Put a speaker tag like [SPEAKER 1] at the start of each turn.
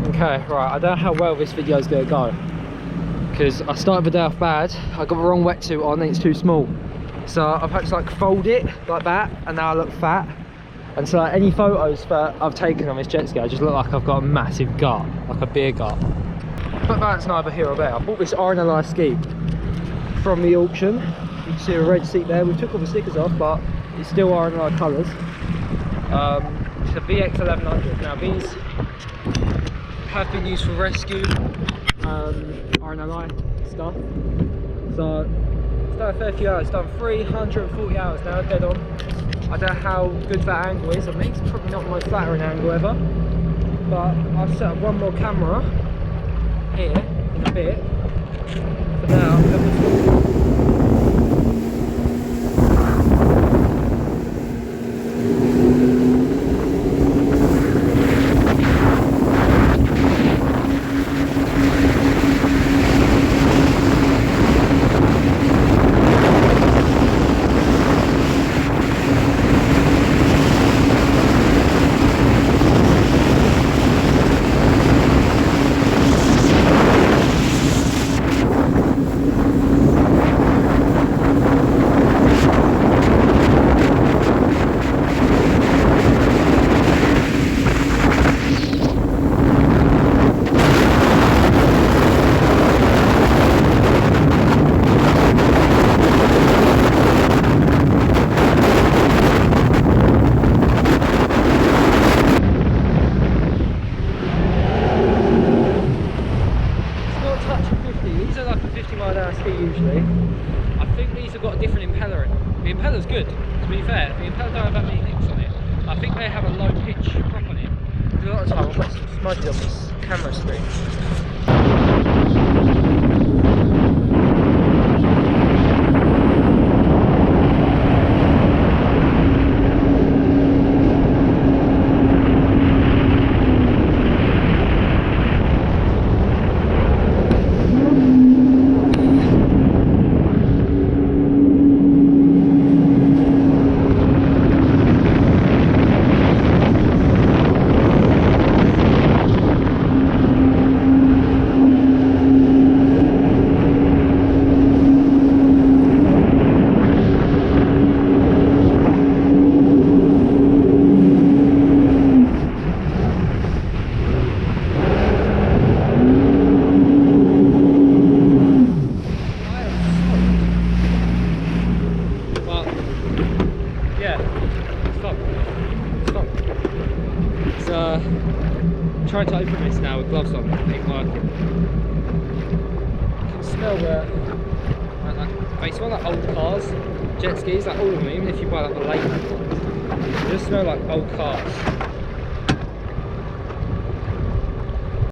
[SPEAKER 1] Okay, right, I don't know how well this video is going to go, because I started the day off bad. I got the wrong wetsuit on and it's too small, so I've had to like fold it like that, and now I look fat. And so like, any photos that I've taken on this jet ski, I just look like I've got a massive gut, like a beer gut. But that's neither here or there. I bought this RNLI ski from the auction. You can see a red seat there. We took all the stickers off, but it's still RNLI colours. It's a VX110. Now these have been used for rescue, RNLI stuff. So it's done a fair few hours. It's done 340 hours now, dead on. I don't know how good that angle is. I mean, it's probably not the most flattering angle ever. But I've set up one more camera here in a bit. For now, usually. I think these have got a different impeller in. The impeller's good, to be fair. The impeller don't have that many nicks on it. I think they have a low pitch prop on it. Because a lot of the time I've got some smudges on this camera screen. Trying to open this now with gloves on, it ain't working. You can smell they smell like old cars, jet skis, like all of them, even if you buy like the late ones. They just smell like old cars.